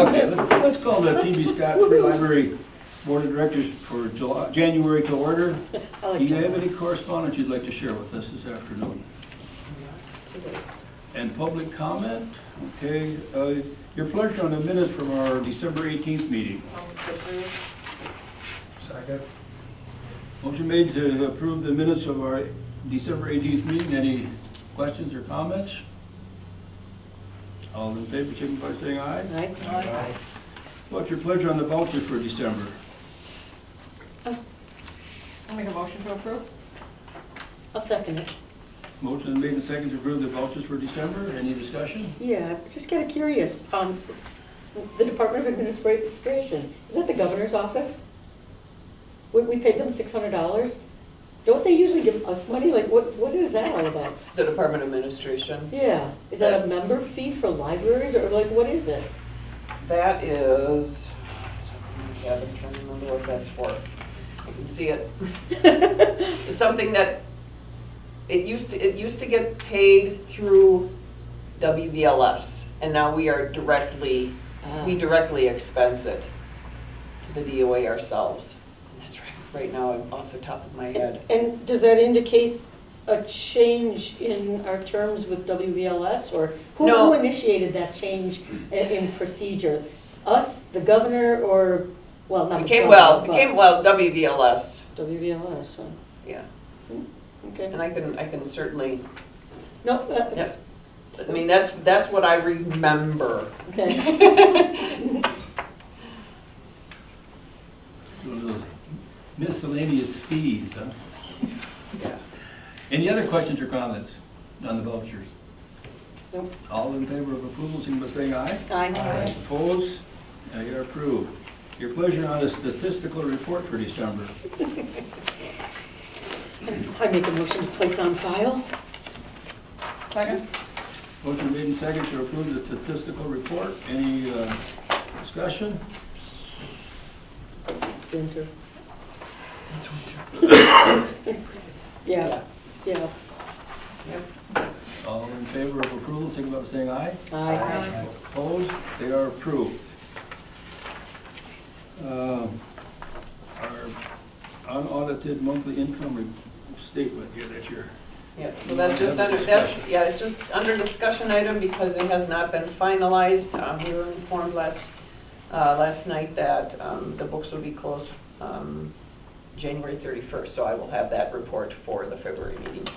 Okay, let's call the T.B. Scott Free Library Board of Directors for January to order. Do you have any correspondence you'd like to share with us this afternoon? And public comment? Okay, your pleasure on the minutes from our December 18th meeting. Second. Motion made to approve the minutes of our December 18th meeting. Any questions or comments? All in favor, signify by saying aye. Aye. What's your pleasure on the vouchers for December? I'll make a motion to approve. I'll second it. Motion made and seconded to approve the vouchers for December. Any discussion? Yeah, just kind of curious. The Department of Administration, is that the governor's office? We paid them $600. Don't they usually give us money? Like, what is that all about? The Department of Administration. Yeah, is that a member fee for libraries, or like, what is it? That is, yeah, I'm trying to remember what that's for. I can see it. It's something that, it used to get paid through WVLS, and now we are directly, we directly expense it to the DOA ourselves. And that's right now I'm off the top of my head. And does that indicate a change in our terms with WVLS, or No. who initiated that change in procedure? Us, the governor, or, well, not the Became governor, well WVLS, but WVLS, huh? yeah. Okay. And I can certainly, No, yep. I mean, that's what I remember. okay. So those miscellaneous fees, huh? Yeah. Any other questions or comments on the vouchers? Nope. All in favor of approval, signify by saying aye. Aye. Opposed? You're approved. Your pleasure on the statistical report for December. I make a motion to place on file. Second? Motion made and seconded to approve the statistical report. Any discussion? Winter. That's winter. Yeah, yeah. Yep. All in favor of approval, signify by saying aye. Aye. Opposed? They are approved. Our unaudited monthly income statement here that you're... Yeah, so that's just under, it's just under discussion item because it has not been finalized. We were informed last night that the books will be closed January 31st, so I will have that report for the February meeting,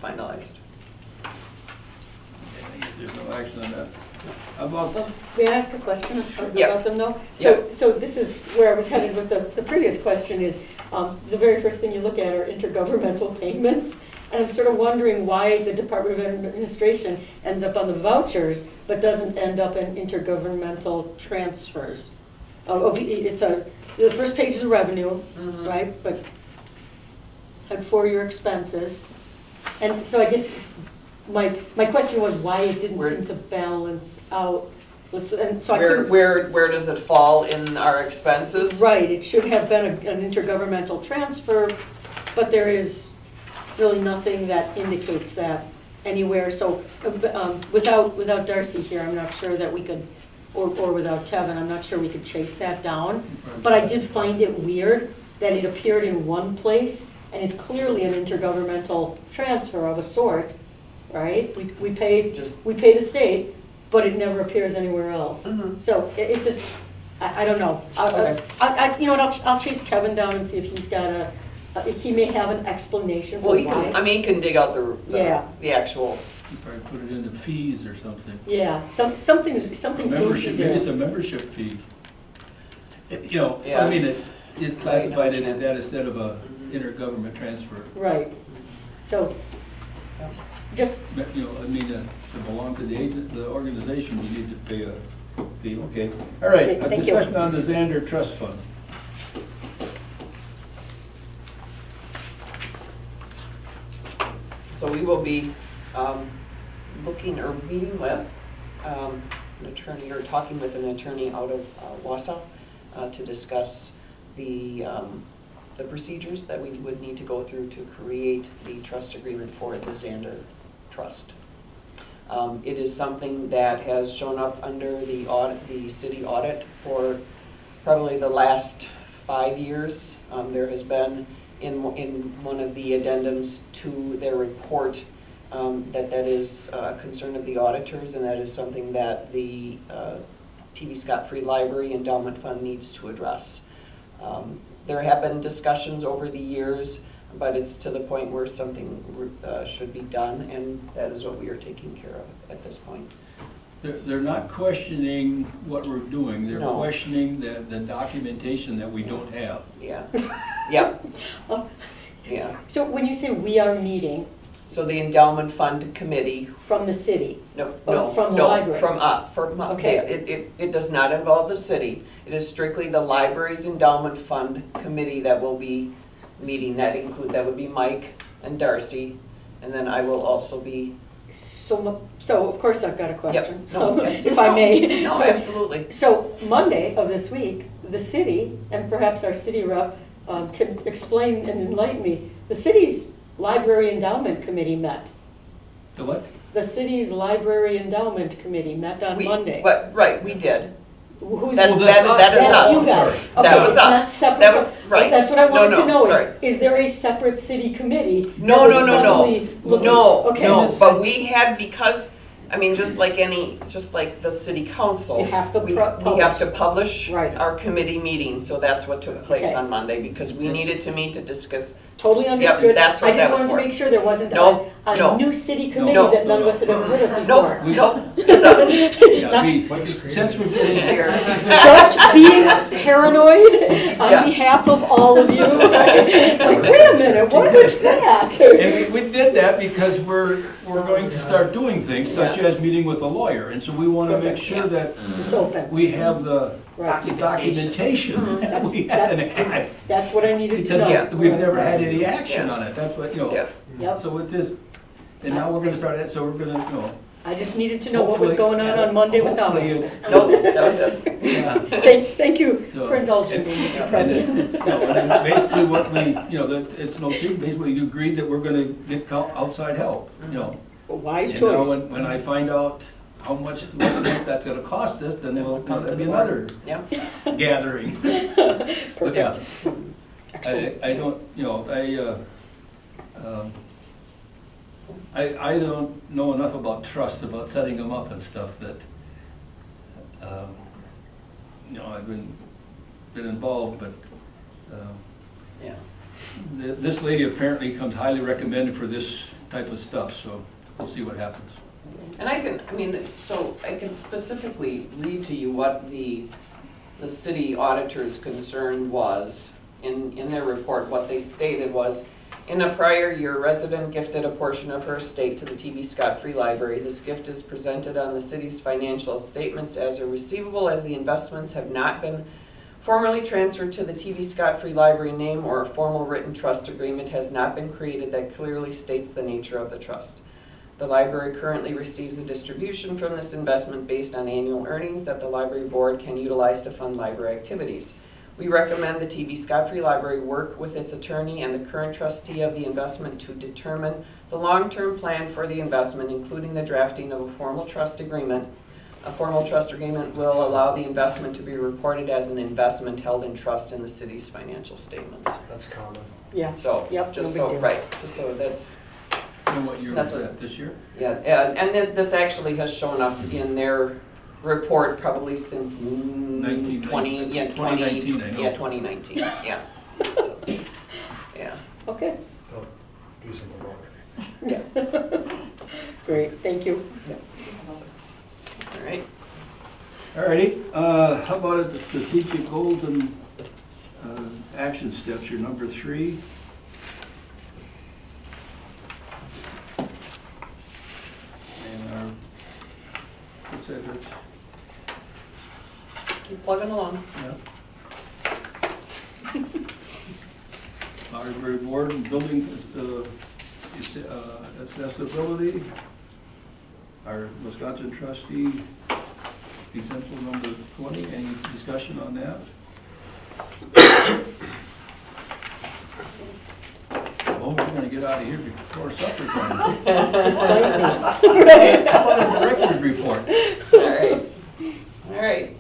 finalized. There's no action on that. How about... May I ask a question Yeah. about them though? Yeah. So this is where I was headed with the previous question is, the very first thing you look at are intergovernmental payments. And I'm sort of wondering why the Department of Administration ends up on the vouchers, but doesn't end up in intergovernmental transfers. The first page is the revenue, Mhm. right? But had for your expenses. And so I guess my question was why it didn't Where- seem to balance out. And so I couldn't, Where does it fall in our expenses? right, it should have been an intergovernmental transfer, but there is really nothing that indicates that anywhere. So without Darcy here, I'm not sure that we could, or without Kevin, I'm not sure we could chase that down. But I did find it weird that it appeared in one place, and it's clearly an intergovernmental transfer of a sort, right? We pay the state, but it never appears anywhere else. Mhm. So it just, I don't know. Okay. You know what, I'll chase Kevin down and see if he's got he may have an explanation for Well, why. he can dig out Yeah. the actual. You probably put it into fees or something. Yeah, something Membership, goofy maybe it's a there. membership fee. You know, Yeah. I mean, it's classified in that instead of a intergovernment transfer. Right. So, just, You know, I mean, to belong to the organization, you need to pay a fee. Okay. All right, a Thank you. discussion on the Zander Trust Fund. So we will be looking or meeting with an attorney or talking with an attorney out of Wausau to discuss the procedures that we would need to go through to create the trust agreement for the Zander Trust. It is something that has shown up under the audit, the city audit for probably the last 5 years. There has been in one of the addendums to their report that is a concern of the auditors, and that is something that the T.B. Scott Free Library Endowment Fund needs to address. There have been discussions over the years, but it's to the point where something should be done, and that is what we are taking care of at this point. They're not questioning what we're doing, they're No. questioning the documentation that we don't have. Yeah, yep, Oh, yeah. So when you say we are meeting So the endowment fund committee, from the city, no, Oh, no, from the no, library. from, Okay. yeah, it does not involve the city. It is strictly the library's endowment fund committee that will be meeting. That would be Mike and Darcy, and then I will also be. so of course I've got a question, No, if I may. No, absolutely. So Monday of this week, the city, and perhaps our city rep can explain and enlighten me, the city's library endowment committee met. The what? The city's library endowment committee met on Monday. Right, we did. Who's That's, Well, that us. that is That's you us. guys. Sorry. Okay, That was it's not us. separate That was, from- right. That's what I wanted to know, sorry. is there a separate city committee? No, that no, was no, no, suddenly looking- no, Okay, no, that's- but we had, because, I mean, just like the city council. You have to we publish. have to publish Right. our committee meetings, so that's what took place Okay. on Monday, because we needed to meet to discuss. Totally understood. that's what I that just was wanted to for. make sure there wasn't No, a no. new city committee No, that none no, of us had ever heard of Nope, before. nope, it's us. Yeah, Not- since we've been Here. Just being paranoid on Yeah. behalf of all of you. Like, wait a minute, what was that? And we did that because we're going to start doing things such as meeting with a lawyer. And so we want to make Perfect. sure that It's open. we have the Right. documentation that we That's- haven't had. That's what I needed to know. Because we've never had any action Yeah. on it. That's what, you Yeah. know. Yep. So with this, and now we're going to start it, so we're going to, you know. I just needed to know what was hopefully- going on Monday with hopefully Thomas. it's- Nope, that was it. Yeah. Thank you So, for indulging me, and- Mr. and President. it's- you know, and then basically what we, you know, that it's no secret, basically you agreed that we're gonna get outside help, you know. Wise And now choice. when I find out how much that's gonna cost us, then Then we'll we'll come to that'll be the board. another Yep, gathering. But yeah, Perfect. Excellent. I don't, you know, I don't know enough about trusts, about setting them up and stuff that, you know, I've been involved, but, yeah. this lady apparently comes highly recommended for this type of stuff, so we'll see what happens. And I can specifically read to you what the city auditor's concern was in their report. What they stated was, in a prior year, resident gifted a portion of her estate to the T.B. Scott Free Library. This gift is presented on the city's financial statements as a receivable, as the investments have not been formally transferred to the T.B. Scott Free Library name, or a formal written trust agreement has not been created that clearly states the nature of the trust. The library currently receives a distribution from this investment based on annual earnings that the library board can utilize to fund library activities. We recommend the T.B. Scott Free Library work with its attorney and the current trustee of the investment to determine the long-term plan for the investment, including the drafting of a formal trust agreement. A formal trust agreement will allow the investment to be reported as an investment held in trust in the city's financial statements. That's common. Yeah, So, Yep, just no big so, deal. right, just so that's, You know what year That's was what- that, this year? yeah, and then this actually has shown up in their report probably since 20, yeah, 2019, I know. Yeah, 2019, yeah. So, yeah. okay. They'll do something wrong. Yeah. Great, thank you. All right. Alrighty, how about the strategic goals and action steps, your number 3? And our, what's that, Rich? Keep plugging along. Yeah. Library board and building accessibility. Our Wisconsin trustee, example number 20, any discussion on that? Oh, we're gonna get out of here before supper time. Despite me. How about a director's report? All right.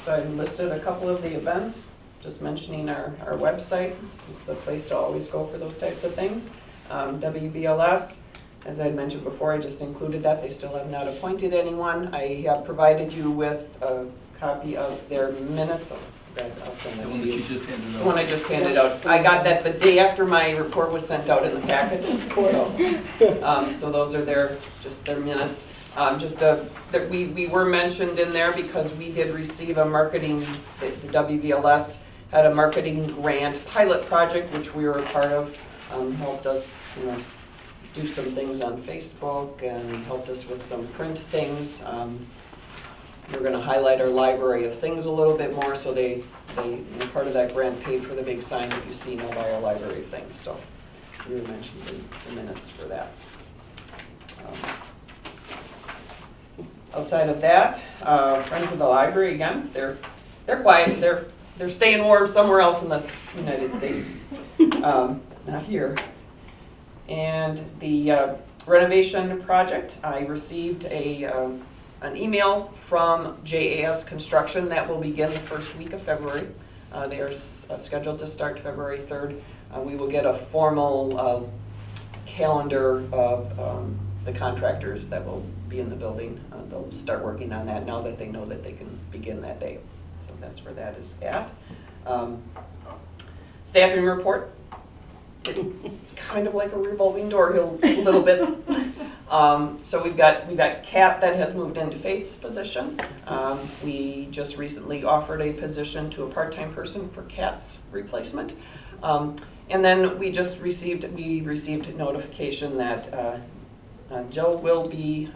So I listed a couple of the events, just mentioning our website. It's the place to always go for those types of things. WBLS, as I mentioned before, I just included that. They still have not appointed anyone. I have provided you with a copy of their minutes. I'll send The that one to that you. you just handed The out. one I just handed out. I got that the day after my report was sent out in the packet. Of course. So those are just their minutes. That we were mentioned in there because we did receive a marketing, the WVLS had a marketing grant pilot project, which we were a part of, helped us, do some things on Facebook and helped us with some print things. We're going to highlight our library of things a little bit more, so they part of that grant paid for the big sign that you see now by our library of things. So we were mentioned in the minutes for that. Outside of that, Friends of the Library, again, they're quiet. They're staying warm somewhere else in the United States, not here. And the renovation project, I received an email from JAS Construction that will begin the first week of February. They are scheduled to start February 3rd. We will get a formal calendar of the contractors that will be in the building. They'll start working on that now that they know that they can begin that day. So that's where that is at. Staffing report. It's kind of like a revolving door a little bit. So we've got Kat that has moved into Faith's position. We just recently offered a position to a part-time person for Kat's replacement. And then we received notification that Jill will be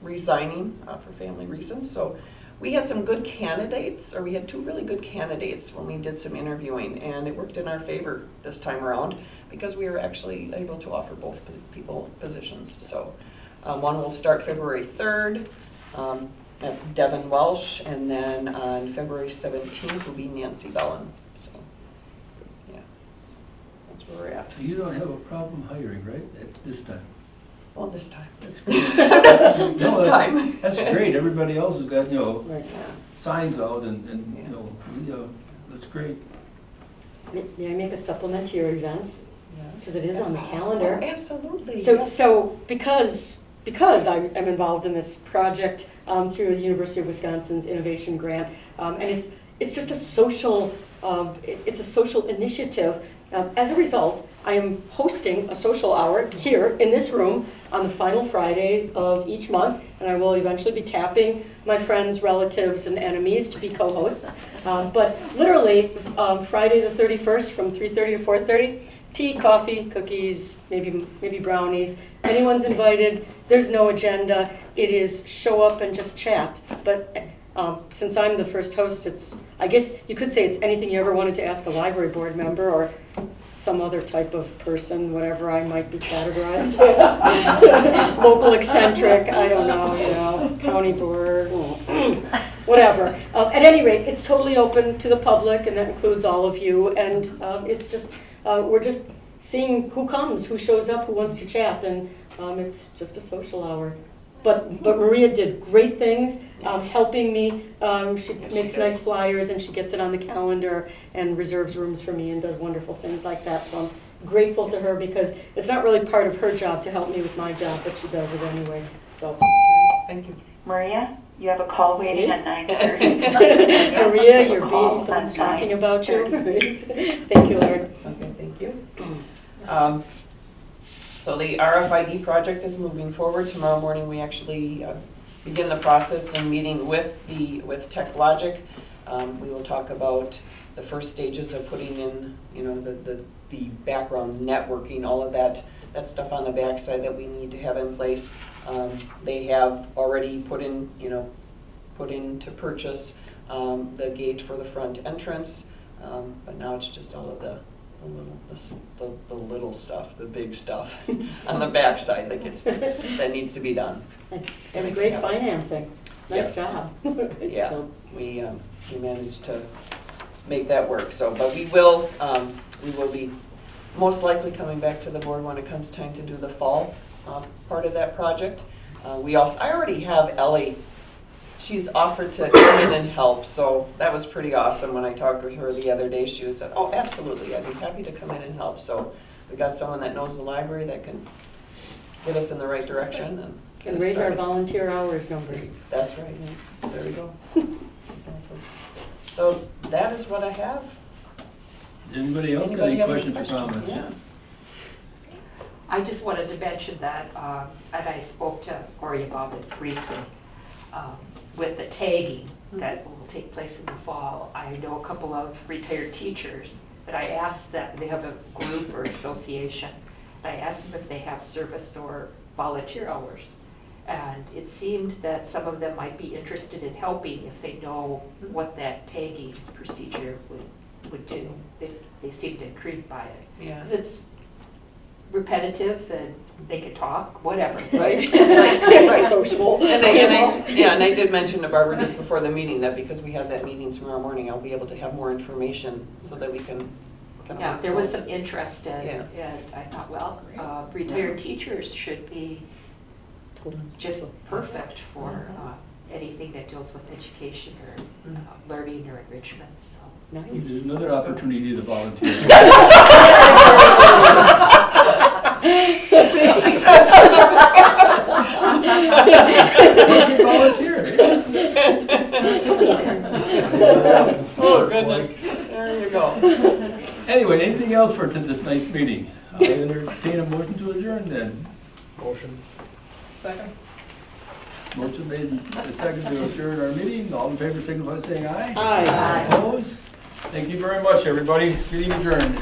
resigning for family reasons. So we had some good candidates, or we had 2 really good candidates when we did some interviewing, and it worked in our favor this time around because we were actually able to offer both people positions. So one will start February 3rd. That's Devin Welsh, and then on February 17th will be Nancy Bellin. So yeah, that's where we're at. So you don't have a problem hiring, right, at this time? Well, this time. That's great. This No, time. That's great. Everybody else has got, Right. Yeah. signs out and that's great. May I make a supplement to your events? Yes. Because it is on the calendar. Oh, absolutely. So because I am involved in this project through the University of Wisconsin's Innovation Grant, and it's just a social initiative. As a result, I am hosting a social hour here in this room on the final Friday of each month, and I will eventually be tapping my friends, relatives, and enemies to be co-hosts. But literally, Friday the 31st from 3:30 to 4:30, tea, coffee, cookies, maybe brownies. Anyone's invited. There's no agenda. It is show up and just chat. But since I'm the first host, I guess you could say it's anything you ever wanted to ask a library board member or some other type of person, whatever I might be categorized as. Local eccentric, I don't know, county board, whatever. At any rate, it's totally open to the public, and that includes all of you. And it's just, we're just seeing who comes, who shows up, who wants to chat, and it's just a social hour. But Maria did great things, helping me. She makes nice flyers, and she gets it on the calendar and reserves rooms for me and does wonderful things like that. So I'm grateful to her because it's not really part of her job to help me with my job, but she does it anyway. So Thank you. Maria, you have a call waiting See? at 9:30. Maria, you're being, someone's talking about you. Thank you, Lord. Okay, thank you. So the RFID project is moving forward. Tomorrow morning, we actually begin the process and meeting with TechLogic. We will talk about the first stages of putting in, the background networking, all of that stuff on the backside that we need to have in place. They have already put in to purchase the gate for the front entrance, but now it's just all of the little stuff, the big stuff on the backside that needs to be done. And great financing. Nice Yes. job. Yeah, So, we managed to make that work. So, but we will be most likely coming back to the board when it comes time to do the fall part of that project. I already have Ellie. She's offered to come in and help, so that was pretty awesome. When I talked with her the other day, she said, oh, absolutely, I'd be happy to come in and help. So we got someone that knows the library that can get us in the right direction and get And us raise our started. volunteer hours numbers. That's right. There we go. Exactly. So that is what I have. Anybody else got Anybody any have questions or questions? comments? Yeah. I just wanted to mention that, and I spoke to Cory about it briefly, with the tagging that will take place in the fall. I know a couple of retired teachers that I asked that, they have a group or association, and I asked them if they have service or volunteer hours. And it seemed that some of them might be interested in helping if they know what that tagging procedure would do. They seemed intrigued by it. Yeah. Because it's repetitive and they can talk, whatever. Right, right. Sociable. And I did mention to Barbara just before the meeting that because we have that meeting tomorrow morning, I'll be able to have more information so that we can kind of. Yeah, there was some interest in, Yeah. and I thought, well, retired teachers should be just perfect for anything that deals with education or learning or enrichment, so. There's another opportunity to volunteer. Volunteer. Oh, goodness. There you go. Anyway, anything else for this nice meeting? I'll entertain a motion to adjourn then. Motion. Second. Motion made and second to adjourn our meeting. All in favor signify by saying aye. Aye. Opposed? Thank you very much, everybody. Meeting adjourned.